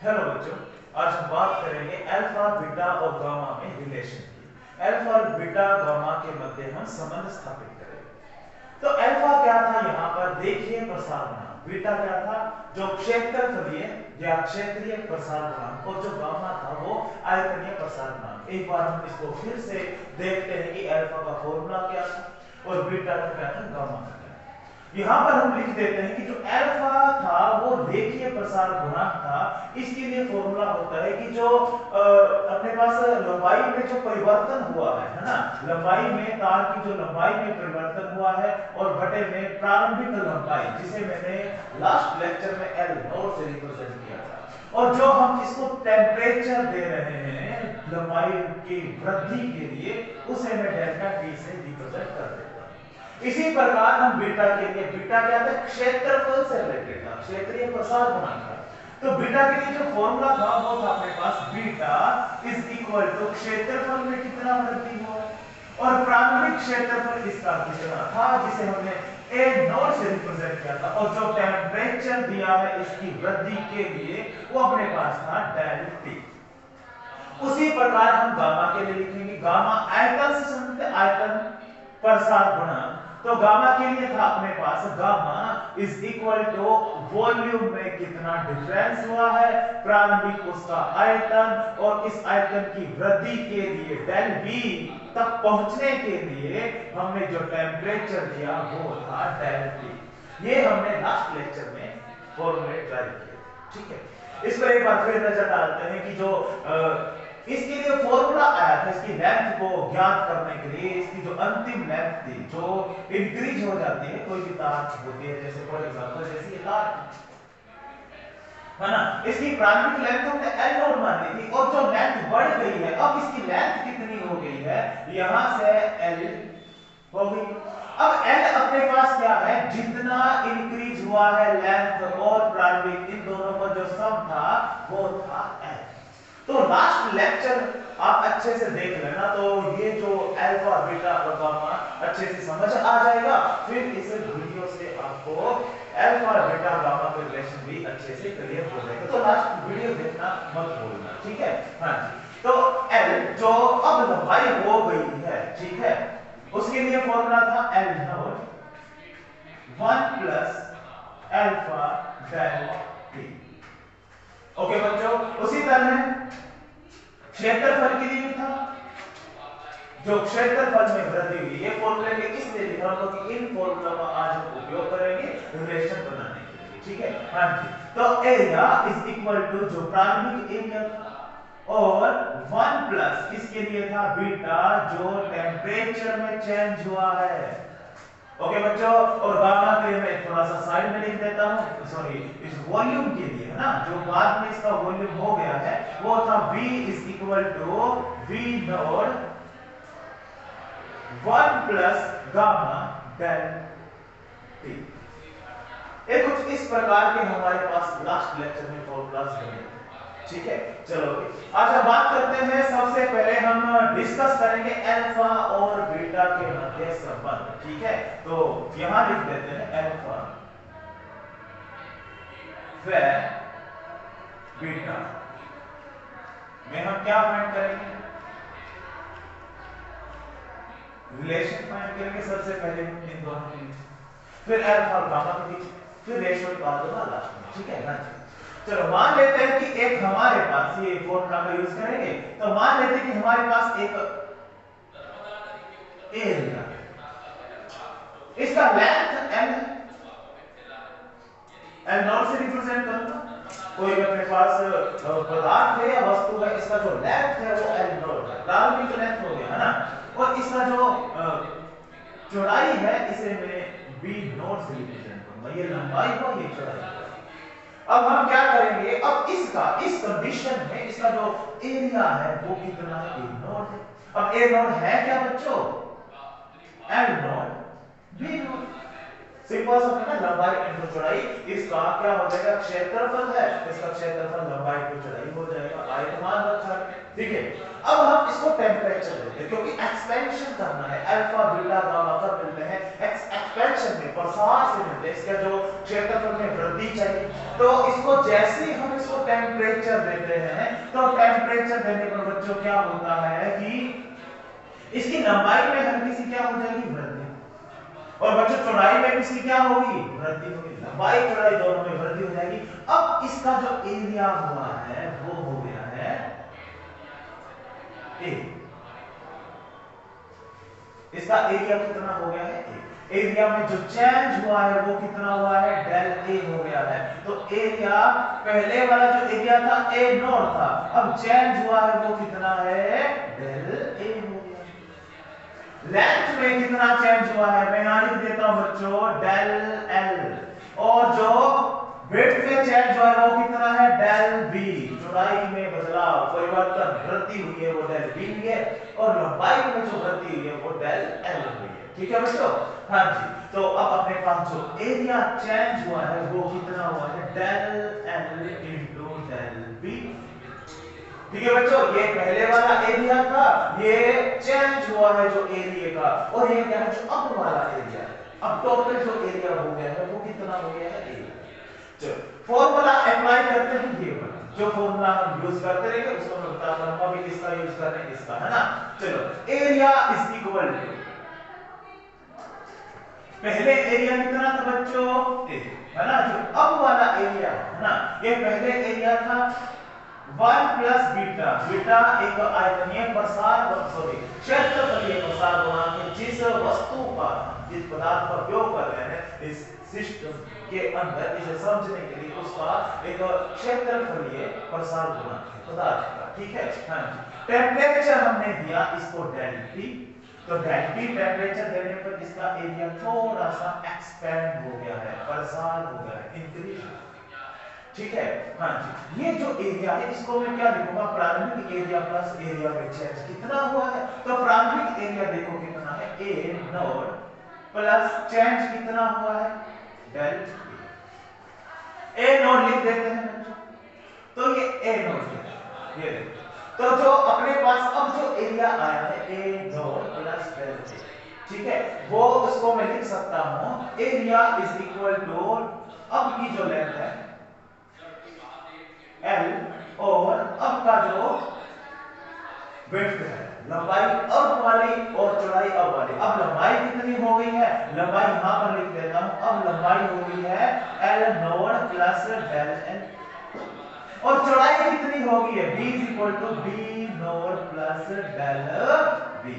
Hello बच्चों, आज हम बात करेंगे अल्फा बीटा और गामा में रिलेशन की। अल्फा और बीटा गामा के मध्य हम संबंध स्थापित करेंगे। तो अल्फा क्या था, यहाँ पर देखिए प्रसार गुणांक। बीटा क्या था, जो क्षेत्रफलीय या क्षेत्रीय प्रसार गुणांक, और जो गामा था वो आयतनीय प्रसार गुणांक। एक बार हम इसको फिर से देखते हैं कि अल्फा का फॉर्मूला क्या था और बीटा का क्या था, गामा का क्या था। यहां पर हम लिख देते हैं कि जो अल्फा था वो रेखीय प्रसार गुणांक था। इसके लिए फॉर्मूला होता है कि जो अपने पास लंबाई में जो परिवर्तन हुआ है ना, लंबाई में तार की जो लंबाई में परिवर्तन हुआ है और बटे में प्रारंभिक लंबाई, जिसे मैंने लास्ट लेक्चर में एल नोट से रिप्रेजेंट किया था, और जो हम इसको टेम्परेचर दे रहे हैं लंबाई की वृद्धि के लिए, उसे मैं डेल्टा टी से रिप्रेजेंट कर देता हूं। इसी प्रकार हम बीटा के लिए, बीटा क्या था, क्षेत्रफल से रिलेटेड था, क्षेत्रीय प्रसार गुणांक था। तो बीटा के लिए जो फॉर्मूला था वो था अपने पास बीटा इज इक्वल टू क्षेत्रफल में कितना वृद्धि हुआ और प्रारंभिक क्षेत्रफल इसका कितना था, जिसे हमने ए नॉट से रिप्रेजेंट किया था, और जो टेम्परेचर दिया है इसकी वृद्धि के लिए वो अपने पास था डेल टी। उसी प्रकार हम गामा के लिए लिखेंगे, गामा आयतन से संबंधित आयतन प्रसार गुणांक। तो गामा के लिए था अपने पास gamma is equal to volume में कितना डिफरेंस हुआ है, प्रारंभिक उसका आयतन, और इस आयतन की वृद्धि के लिए डेल बी तक पहुंचने के लिए हमने जो टेम्परेचर दिया वो था डेल टी। ये हमने लास्ट लेक्चर में फॉर्मूलेट ड्राइव किया, ठीक है। इस पर एक बार फिर नजर डालते हैं कि जो इसके लिए फॉर्मूला आया था, इसकी लेंथ को ज्ञात करने के लिए, इसकी जो अंतिम लेंथ थी जो इंक्रीज हो जाती है, कोई भी तार होती है, जैसे फॉर एग्जांपल जैसे ये तार है ना, इसकी प्रारंभिक लेंथ हमने एल नॉट मानी थी, और जो लेंथ बढ़ गई है, अब इसकी लेंथ कितनी हो गई है, यहां से एल हो गई। अब एल अपने पास क्या है, जितना इंक्रीज हुआ है लेंथ और प्रारंभिक, इन दोनों का जो सम था वो था एल। तो लास्ट लेक्चर आप अच्छे से देख लेना, तो ये जो अल्फा बीटा और गामा अच्छे से समझ आ जाएगा। फिर इस वीडियो से आपको अल्फा बीटा गामा का रिलेशन भी अच्छे से क्लियर हो जाएगा। तो लास्ट वीडियो देखना मत भूलना, ठीक है। हाँ जी, तो एल जो अब लंबाई हो गई है, ठीक है, उसके लिए फॉर्मूला था L naught 1 plus alpha del T. Okay बच्चों, उसी तरह क्षेत्रफल के लिए भी था, जो क्षेत्रफल में वृद्धि हुई, ये फॉर्मूले में इसलिए लिखा हूं कि इन फॉर्मूला का आज हम उपयोग करेंगे रिलेशन बनाने के लिए, ठीक है। हाँ जी, तो एरिया इज इक्वल टू जो प्रारंभिक एरिया और 1 प्लस इसके लिए था बीटा, जो टेम्परेचर में चेंज हुआ है। ओके बच्चों, और गामा के लिए मैं थोड़ा सा साइड में लिख देता हूं, सॉरी, इस वॉल्यूम के लिए है ना, जो बाद में इसका वॉल्यूम हो गया है, वो था V is equal to V naught 1 plus gamma del T. ये कुछ इस प्रकार के हमारे पास लास्ट लेक्चर में फॉर्मूलाज बने, ठीक है। चलो आज हम बात करते हैं, सबसे पहले हम डिस्कस करेंगे अल्फा और बीटा के मध्य संबंध, ठीक है। तो यहां लिख देते हैं अल्फा व बीटा में हम क्या फाइंड करेंगे, रिलेशन फाइंड करेंगे सबसे पहले हम इन दोनों के बीच, फिर अल्फा और गामा के बीच, फिर रेशियो निकाल दूंगा लास्ट में, ठीक है ना। चलो मान लेते हैं कि एक हमारे पास, ये फॉर्मूला का यूज करेंगे, तो मान लेते हैं कि हमारे पास एक एरिया, इसका लेंथ एल, एल नॉट से रिप्रेजेंट करूंगा, कोई अपने पास पदार्थ है या वस्तु है, इसका जो लेंथ है वो एल नॉट है, प्रारंभिक लेंथ हो गया है ना, और इसका जो चौड़ाई है इसे मैं बी नॉट से रिप्रेजेंट करूंगा, ये लंबाई को, ये चौड़ाई। अब हम क्या करेंगे, अब इसका इस कंडीशन में इसका जो एरिया है वो कितना है, ए नॉट है। अब ए नॉट है क्या बच्चों, L not be not, simple सा है ना, लंबाई इनटू चौड़ाई, इसका क्या हो जाएगा, क्षेत्रफल है, इसका क्षेत्रफल लंबाई इनटू चौड़ाई हो जाएगा, आयतमान रखा है। ठीक है। अब हम इसको टेम्परेचर देते हैं क्योंकि एक्सपेंशन करना है, अल्फा बीटा गामा कब मिलते हैं, एक्सपेंशन में, प्रसार से मिलते हैं, इसका जो क्षेत्रफल में वृद्धि चाहिए। तो इसको जैसे ही हम इसको टेम्परेचर देते हैं तो टेम्परेचर देने पर बच्चों क्या होता है कि इसकी लंबाई में हल्की सी क्या हो जाएगी, वृद्धि, और बच्चों चौड़ाई में इसकी क्या होगी, वृद्धि होगी, लंबाई चौड़ाई दोनों में वृद्धि हो जाएगी। अब इसका जो एरिया हुआ है वो हो गया है ए, इसका एरिया कितना हो गया है, ए। एरिया में जो चेंज हुआ है वो कितना हुआ है, डेल ए हो गया है। तो एरिया पहले वाला जो एरिया था ए नॉट था, अब चेंज हुआ है वो कितना है, डेल ए हो गया। लेंथ में कितना चेंज हुआ है, मैं यहां लिख देता हूं बच्चों डेल एल, और जो विड्थ में चेंज हुआ है वो कितना है, डेल बी। चौड़ाई में बदलाव, परिवर्तन, वृद्धि हुई है वो डेल बी हुई है, और लंबाई में जो वृद्धि हुई है वो डेल एल हुई है। ठीक है बच्चों, हाँ जी। तो अब अपने पास जो एरिया चेंज हुआ है वो कितना हुआ है, del L into del B. ठीक है बच्चों, ये पहले वाला एरिया था, ये चेंज हुआ है जो एरिया का, और ये क्या है जो अब वाला एरिया है। अब टोटल जो एरिया हो गया है वो कितना हो गया है, एरिया। चलो फॉर्मूला अप्लाई करते हैं, ये वाला जो फॉर्मूला हम यूज करते रहेंगे उसको मैं बताता रहूंगा भी किसका यूज कर रहे हैं, इसका, है ना। चलो एरिया इज इक्वल टू, पहले एरिया कितना था बच्चों, है ना, जो अब वाला एरिया है ना, ये पहले एरिया था 1 प्लस बीटा, बीटा एक आयतनीय प्रसार, सॉरी क्षेत्रफलीय प्रसार गुणांक है, जिस वस्तु का, जिस पदार्थ का उपयोग कर रहे हैं इस सिस्टम के अंदर, इसे समझने के लिए उसका एक क्षेत्रफलीय प्रसार गुणांक है पदार्थ का। ठीक है, हाँ जी। टेम्परेचर हमने दिया इसको डेल टी, तो डेल टी टेम्परेचर देने पर इसका एरिया थोड़ा सा एक्सपेंड हो गया है, प्रसार हो गया है, इंक्रीज। ठीक है, हाँ जी। ये जो एरिया है इसको मैं क्या लिखूंगा, प्रारंभिक एरिया प्लस एरिया में चेंज कितना हुआ है, तो प्रारंभिक एरिया देखो कितना है, ए नॉट प्लस चेंज कितना हुआ है, डेल ए नॉट लिख देते हैं बच्चों, तो ये ए नॉट ये देखो, तो जो अपने पास अब जो एरिया आया है ए नॉट प्लस डेल ए, ठीक है, वो उसको मैं लिख सकता हूं एरिया इज इक्वल टू, अब की जो लेंथ है L, और अब का जो विड्थ है, लंबाई अब वाली और चौड़ाई अब वाली। अब लंबाई कितनी हो गई है, लंबाई यहां पर लिख देता हूं, अब लंबाई हो गई है L naught plus del L, और चौड़ाई कितनी हो गई है, B is equal to B naught plus del B।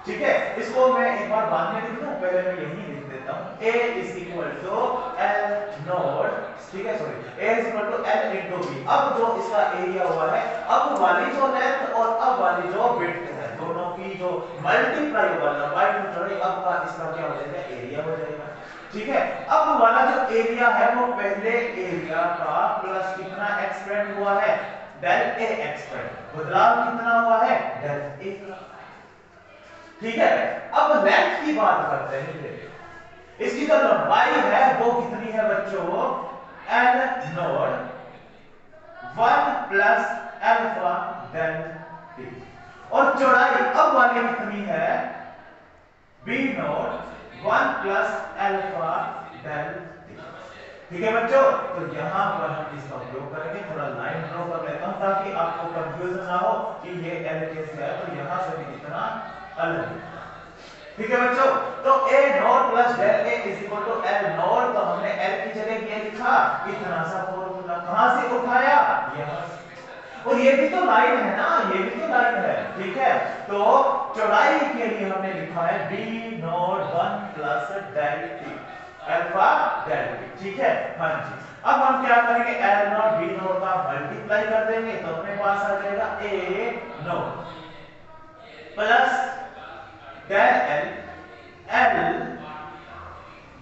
ठीक है, इसको मैं एक बार बाद में लिख दूं, पहले मैं यही लिख देता हूं, A is equal to L naught, ठीक है sorry, A is equal to L into B। अब जो इसका एरिया हुआ है, अब वाली जो लेंथ और अब वाली जो विड्थ है, दोनों की जो मल्टीप्लाई होगा, लंबाई और चौड़ाई, अब का इसका क्या हो जाएगा, एरिया हो जाएगा। ठीक है, अब वाला जो एरिया है वो पहले एरिया का प्लस कितना एक्सपेंड हुआ है, डेल A एक्सपेंड, बदलाव कितना हुआ है, डेल A का। ठीक है, अब लेंथ की बात करते हैं, इसकी जो लंबाई है वो कितनी है बच्चों, L naught 1 plus alpha del T, और चौड़ाई अब वाली कितनी है, B naught 1 plus alpha del T। ठीक है बच्चों, तो यहां पर हम इसका उपयोग करेंगे, थोड़ा लाइन ड्रॉ कर लेता हूं ताकि आपको कंफ्यूजन ना हो कि ये L कैसे है, तो यहां से भी इतना अलग है। ठीक है बच्चों, तो A naught plus del A is equal to L naught, तो हमने L की जगह क्या लिखा, इतना सा फॉर्मूला, कहां से उठाया, यहां से, और ये भी तो लाइन है ना, ये भी तो लाइन है। ठीक है, तो चौड़ाई के लिए हमने लिखा है B naught 1 plus del T, alpha del T। ठीक है, हाँ जी। अब हम क्या करेंगे, L नॉट B नॉट का मल्टीप्लाई कर देंगे, तो अपने पास आ जाएगा A naught plus del L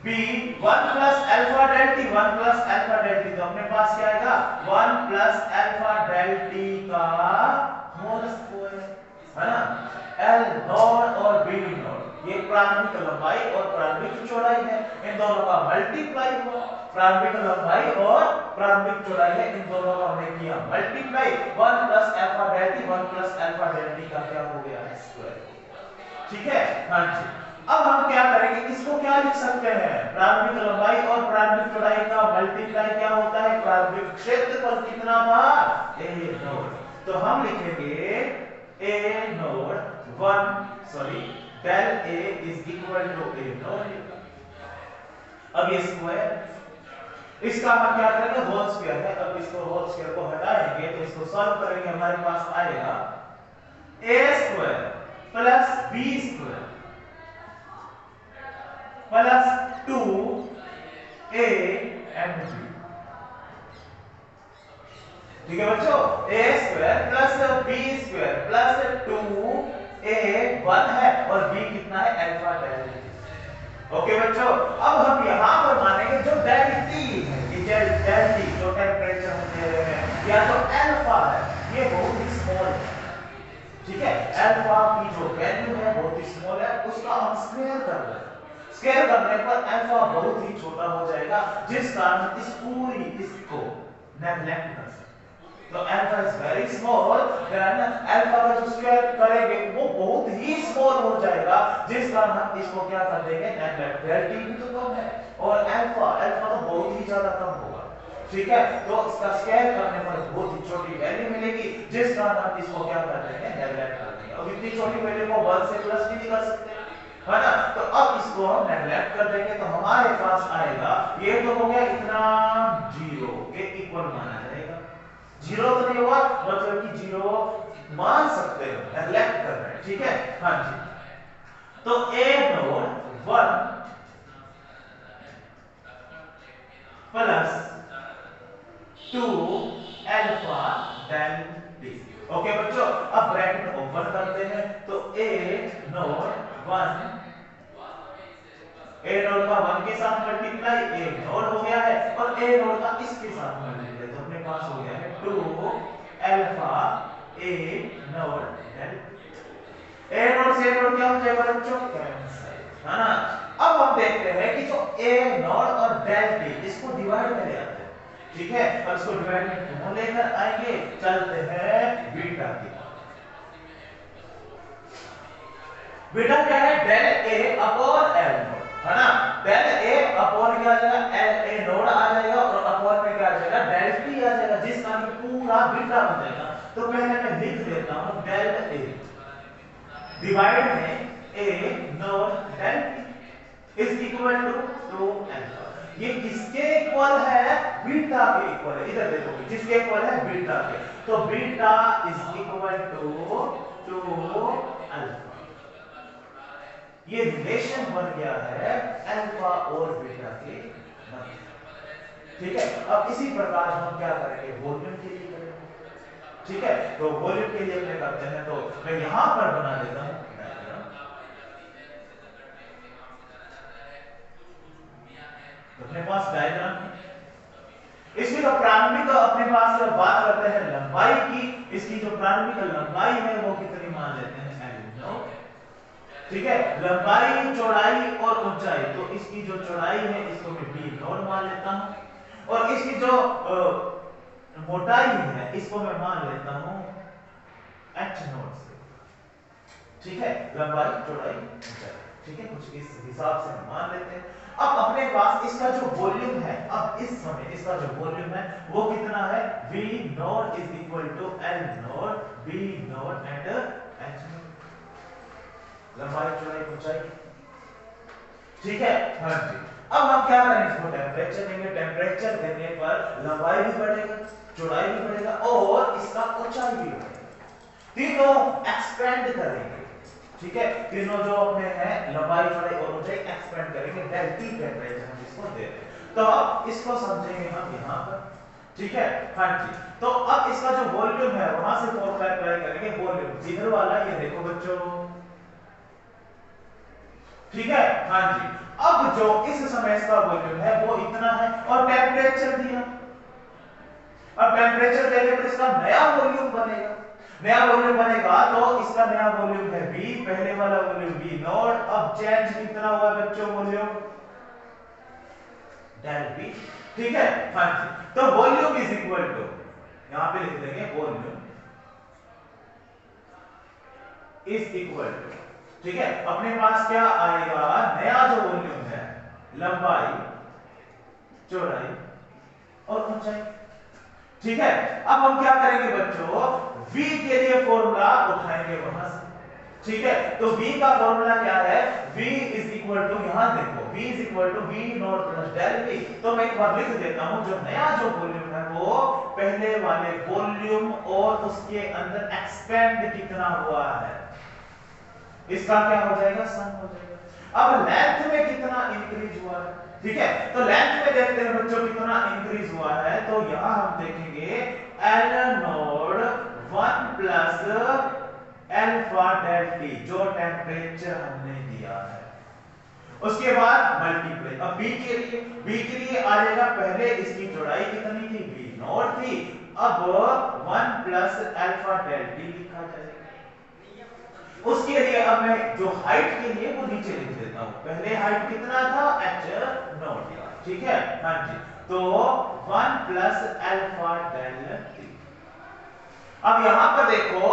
B 1 plus alpha del T, 1 plus alpha del T, तो अपने पास क्या आएगा, 1 प्लस अल्फा डेल T का होल स्क्वायर, है ना। L नॉट और B नॉट ये प्रारंभिक लंबाई और प्रारंभिक चौड़ाई है, इन दोनों का मल्टीप्लाई हुआ, प्रारंभिक लंबाई और प्रारंभिक चौड़ाई है, इन दोनों का हमने किया multiply 1 plus alpha delta T 1 plus alpha delta T का क्या हो गया है स्क्वायर। ठीक है, हाँ जी। अब हम क्या करेंगे, इसको क्या लिख सकते हैं, प्रारंभिक लंबाई और प्रारंभिक चौड़ाई का मल्टीप्लाई क्या होता है, प्रारंभिक क्षेत्रफल कितना था a नोड। तो हम लिखेंगे a naught 1 sorry del a is equal to a naught. अब ये स्क्वायर, इसका हम क्या करेंगे होल स्क्वायर है। अब इसको होल स्क्वायर को हटाएंगे तो इसको सॉल्व करेंगे, हमारे पास आएगा a square plus b square plus 2a and b। ठीक है बच्चों, a square plus b square plus 2a 1 है और b कितना है अल्फा डेल्टा। ओके बच्चों, अब हम यहां पर मानेंगे जो डेल्टा टी है, ये डेल्टा टी जो टेंपरेचर हम दे रहे हैं या जो अल्फा है ये बहुत ही स्मॉल है। ठीक है, अल्फा की जो वैल्यू है बहुत ही स्मॉल है, उसका हम स्क्वायर कर रहे हैं। स्क्वायर करने पर अल्फा बहुत ही छोटा हो जाएगा, जिस कारण इस पूरी इसको नेग्लेक्ट कर सकते हैं। तो alpha is very small, then alpha का जो स्क्वायर करेंगे वो बहुत ही स्मॉल हो जाएगा, जिस कारण हम इसको क्या कर देंगे नेग्लेक्ट। डेल्टा भी तो कम है और अल्फा तो बहुत ही ज्यादा कम होगा। ठीक है, तो इसका स्क्वायर करने पर बहुत ही छोटी वैल्यू मिलेगी, जिस कारण हम इसको क्या कर देंगे नेग्लेक्ट कर देंगे। अब इतनी छोटी वैल्यू को 1 से प्लस भी नहीं कर सकते, है ना। तो अब इसको हम नेग्लेक्ट कर देंगे तो हमारे पास आएगा, ये तो हो गया इतना 0 के इक्वल माना जाएगा। 0 तो नहीं हुआ, मतलब कि 0 मान सकते हो, नेग्लेक्ट कर रहे हैं। ठीक है, हाँ जी। तो a naught 1 plus 2 alpha delta T. Okay बच्चों, अब ब्रैकेट ओपन करते हैं तो a नोड 1 a नोड का 1 के साथ मल्टीप्लाई a नोड हो गया है और a नोड का इसके साथ मल्टीप्लाई, तो अपने पास हो गया है 2 alpha a node delta. a node से a नोड क्या हो जाएगा बच्चों कैंसिल, है ना। अब हम देखते हैं कि जो a नोड और डेल्टा इसको डिवाइड में ले आते हैं। ठीक है, अब इसको डिवाइड में क्यों लेकर आएंगे, चलते हैं बीटा की। बीटा क्या है, del a upon l naught, है ना। डेल a अपॉन क्या आ जाएगा l a नोड आ जाएगा और अपॉन में क्या आ जाएगा डेल t आ जाएगा, जिस कारण पूरा बीटा हो जाएगा। तो पहले मैं लिख देता हूं डेल a डिवाइड में a naught del t is equal to alpha. ये किसके इक्वल है, बीटा के इक्वल है। इधर देखो किसके इक्वल है, बीटा के। तो beta is equal to alpha. ये रिलेशन बन गया है अल्फा और बीटा के मध्य। ठीक है, अब इसी प्रकार हम क्या करेंगे वॉल्यूम के लिए करेंगे। ठीक है, तो वॉल्यूम के लिए अपने करते हैं, तो मैं यहां पर बना देता हूं अपने पास डायग्राम। इसकी जो प्रारंभिक अपने पास बात करते हैं लंबाई की, इसकी जो प्रारंभिक लंबाई है वो कितनी मान लेते हैं l नोड। ठीक है, लंबाई चौड़ाई और ऊंचाई, तो इसकी जो चौड़ाई है इसको मैं b नोड मान लेता हूं और इसकी जो मोटाई है इसको मैं मान लेता हूं h नोड से। ठीक है, लंबाई चौड़ाई ऊंचाई, ठीक है, कुछ इस हिसाब से हम मान लेते हैं। अब अपने पास इसका जो वॉल्यूम है, अब इस समय इसका जो वॉल्यूम है वो कितना है, v naught is equal to l naught b naught and h naught, लंबाई चौड़ाई ऊंचाई। ठीक है, हाँ जी। अब हम क्या करेंगे, इसको टेंपरेचर देंगे। टेंपरेचर देने पर लंबाई भी बढ़ेगा, चौड़ाई भी बढ़ेगा और इसका ऊंचाई भी बढ़ेगा, तीनों एक्सपेंड करेंगे। ठीक है, तीनों जो अपने हैं लंबाई चौड़ाई और ऊंचाई एक्सपेंड करेंगे, डेल्टा टेंपरेचर हम इसको दे रहे हैं। तो अब इसको समझेंगे हम यहां पर। ठीक है, हाँ जी। तो अब इसका जो वॉल्यूम है वहां से फॉर्मूला अप्लाई करेंगे, वॉल्यूम इधर वाला ये देखो बच्चों। ठीक है, हाँ जी। अब जो इस समय इसका वॉल्यूम है वो इतना है और टेंपरेचर दिया। अब टेंपरेचर देने पर इसका नया वॉल्यूम बनेगा। नया वॉल्यूम बनेगा तो इसका नया वॉल्यूम है V, पहले वाला वॉल्यूम V नोट। अब चेंज कितना हुआ बच्चों वॉल्यूम डेल V। ठीक है, हाँ जी। तो वॉल्यूम इज इक्वल टू यहां पे लिख देंगे वॉल्यूम इज इक्वल टू, ठीक है, अपने पास क्या आएगा, नया जो वॉल्यूम है, लंबाई, चौड़ाई और ऊंचाई, ठीक है। अब हम क्या करेंगे बच्चों, v के लिए फॉर्मूला उठाएंगे वहां से, ठीक है। तो v का फॉर्मूला क्या है, v इज इक्वल टू, यहां देखो v is equal to v naught plus del v। तो मैं एक बार लिख देता हूं, जो नया जो वॉल्यूम है वो पहले वाले वॉल्यूम और उसके अंदर एक्सपेंड कितना हुआ है, इसका क्या हो जाएगा, सम हो जाएगा। अब लेंथ में कितना इंक्रीज हुआ है, ठीक है। तो लेंथ में देखते हैं बच्चों कितना इंक्रीज हुआ है, तो यहां हम देखेंगे L naught 1 plus alpha del T, जो टेम्परेचर हमने दिया है, उसके बाद मल्टीप्लाई। अब b के लिए आ जाएगा, पहले इसकी चौड़ाई कितनी थी, b नोट थी, अब 1 प्लस अल्फा डेल टी लिखा जाएगा। उसके लिए अब मैं जो हाइट के लिए वो नीचे लिख देता हूं, पहले हाइट कितना था, h नोट, ठीक है, हाँ जी। तो 1 प्लस अल्फा डेल टी। अब यहां पर देखो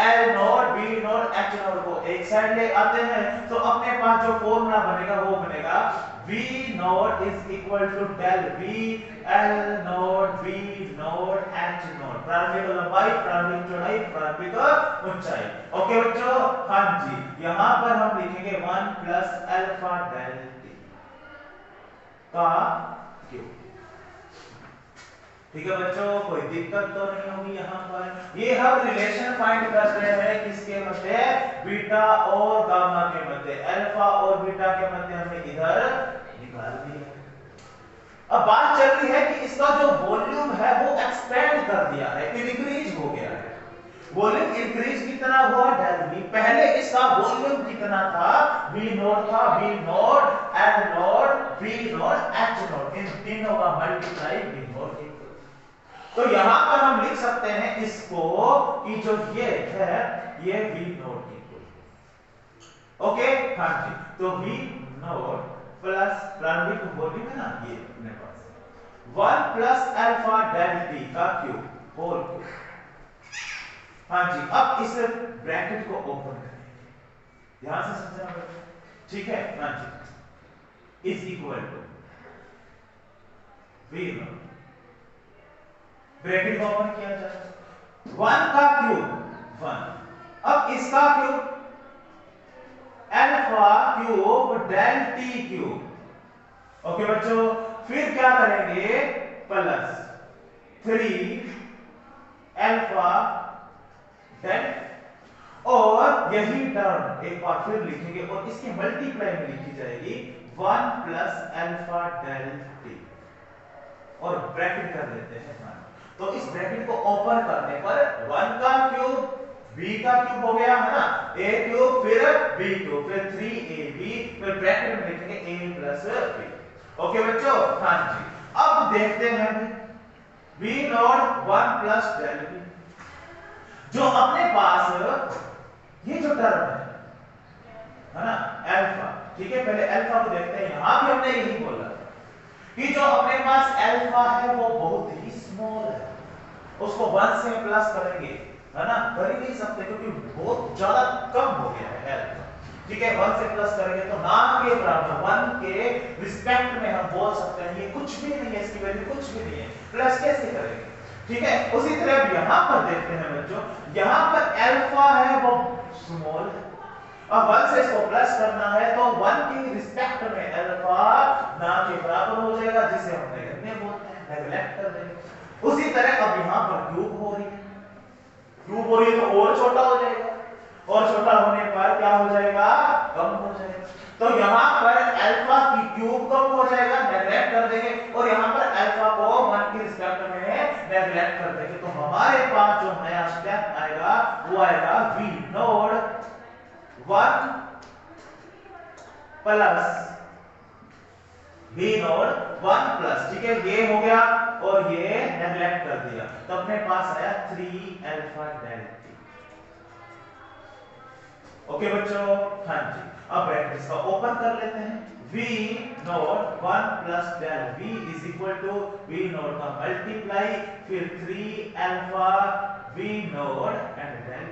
L naught, B naught, H note को एक साइड ले आते हैं, तो अपने पास जो फॉर्मूला बनेगा वो बनेगा V naught is equal to del V L naught B naught H naught, प्रारंभिक लंबाई, प्रारंभिक चौड़ाई, प्रारंभिक ऊंचाई। ओके बच्चों, हाँ जी, यहां पर हम लिखेंगे 1 प्लस अल्फा डेल टी का क्यूब, ठीक है बच्चों, कोई दिक्कत तो नहीं होगी यहाँ पर। ये हम रिलेशन फाइंड कर रहे हैं किसके मध्य, बीटा और गामा के मध्य, अल्फा और बीटा के मध्य हमने इधर निकाल दिया। अब बात चल रही है कि इसका जो वॉल्यूम है वो एक्सपेंड कर दिया है, इंक्रीज हो गया है। वॉल्यूम इंक्रीज कितना हुआ, डेल v। पहले इसका वॉल्यूम कितना था, v नॉट था, v naught L naught v naught H naught, इन तीनों का मल्टीप्लाई v नॉट। तो यहां पर हम लिख सकते हैं इसको कि जो ये है ये v नॉट इक्वल, ओके, हाँ जी। तो v नॉट प्लस प्रारंभिक वॉल्यूम है ना, ये अपने पास 1 प्लस अल्फा डेल टी का क्यूब होल क्यूब, हाँ जी। अब इस ब्रैकेट को ओपन करेंगे, ध्यान से समझना, ठीक है, हाँ जी, is equal to v naught, bracket को ओपन किया जाए, 1 का क्यूब 1, अब इसका cube alpha cube delta cube, okay बच्चों। फिर क्या करेंगे, प्लस 3 अल्फा डेल, और यही टर्म एक बार फिर लिखेंगे और इसकी मल्टीप्लाई में लिखी जाएगी 1 प्लस अल्फा डेल टी, और ब्रैकेट कर देते हैं। तो इस ब्रैकेट को ओपन करने पर 1 का क्यूब b का क्यूब हो गया है ना, a क्यूब फिर b क्यूब फिर 3ab, फिर ब्रैकेट में लिखेंगे a प्लस b। ओके बच्चों, हाँ जी। अब देखते हैं b naught 1 plus del b, जो अपने पास ये जो टर्म है ना अल्फा, ठीक है, पहले अल्फा को देखते हैं। यहां भी हमने यही बोला कि जो अपने पास अल्फा है वो बहुत ही स्मॉल है, उसको 1 से प्लस करेंगे, है ना, कर ही नहीं सकते क्योंकि बहुत ज्यादा कम हो गया है अल्फा, ठीक है। 1 से प्लस करेंगे तो ना के बराबर 1 के रिस्पेक्ट में हम बोल सकते हैं ये कुछ भी नहीं है, इसकी वैल्यू कुछ भी नहीं है, प्लस कैसे करेंगे, ठीक है। उसी तरह अब यहां पर देखते हैं बच्चों, यहां पर अल्फा है वो स्मॉल है, अब 1 से इसको प्लस करना है तो 1 की रिस्पेक्ट में अल्फा ना के बराबर हो जाएगा, जिसे हम नेगेटिव बोलते हैं, नेगलेक्ट कर देंगे। उसी तरह अब यहां पर क्यूब हो रही है तो और छोटा हो जाएगा, और छोटा होने पर क्या हो जाएगा, कम हो जाएगा। तो यहां पर अल्फा की क्यूब कम हो जाएगा, नेगलेक्ट कर देंगे, और यहां पर अल्फा को 1 की रिस्पेक्ट में नेगलेक्ट कर देंगे। तो हमारे पास जो नया स्टेप आएगा वो आएगा v naught 1 plus v naught 1 plus, ठीक है, ये हो गया और ये नेगलेक्ट कर दिया, तो अपने पास आया 3 अल्फा डेल टी। ओके बच्चों, हाँ जी। अब ब्रैकेट इसका ओपन कर लेते हैं, V naught 1 plus del V is equal to V naught का मल्टीप्लाई फिर 3 alpha V naught and del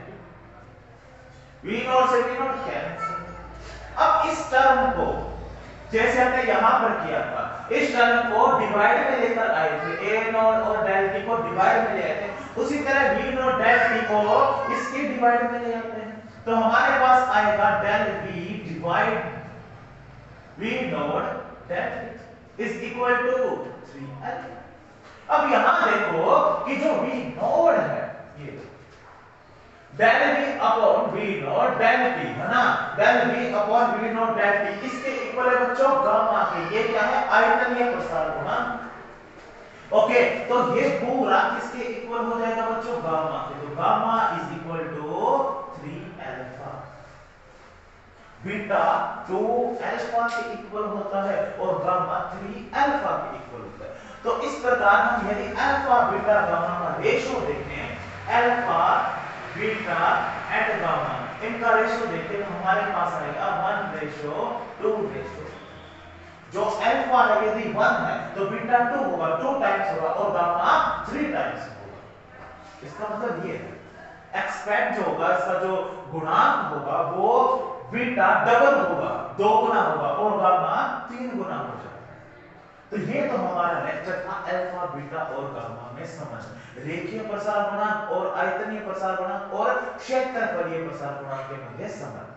V naught से V नॉट कैंसिल। अब इस टर्म को जैसे हमने यहां पर किया था, इस टर्म को डिवाइड में लेकर आए थे, a नॉट और डेल t को डिवाइड में ले आए थे, उसी तरह v नॉट डेल t को इसके डिवाइड में ले आते हैं, तो हमारे पास आएगा del v divide v naught del t is equal to 3l। अब यहां देखो कि जो v नॉट है ये del v upon v naught del t है ना, del v upon v naught del t इसके इक्वल है बच्चों गामा के, ये क्या है आयतनीय प्रसार गुणांक। ओके, तो ये पूरा किसके इक्वल हो जाएगा बच्चों गामा के, तो gamma is equal to 3 alpha, beta 2 alpha के इक्वल होता है और गामा 3 अल्फा के इक्वल होता है। तो इस प्रकार हम यदि अल्फा बीटा गामा का रेशो देखें, अल्फा बीटा एंड गामा इनका रेशो देखें तो हमारे पास आएगा 1:2। जो अल्फा है यदि 1 है तो बीटा 2 होगा, 2 टाइम्स होगा और गामा 3 टाइम्स होगा। इसका मतलब ये है एक्सपेक्ट जो होगा, इसका जो गुणांक होगा वो बीटा डबल होगा, 2 गुना होगा और गामा 3 गुना हो जाएगा। तो ये तो हमारा लेक्चर था अल्फा बीटा और गामा में समझ, रेखीय प्रसार गुणांक और आयतनीय प्रसार गुणांक और क्षेत्रफलीय प्रसार गुणांक के मध्य संबंध।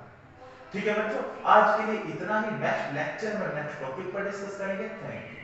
ठीक है बच्चों, आज के लिए इतना ही। नेक्स्ट लेक्चर में नेक्स्ट टॉपिक पर डिस्कस करेंगे। Thank you.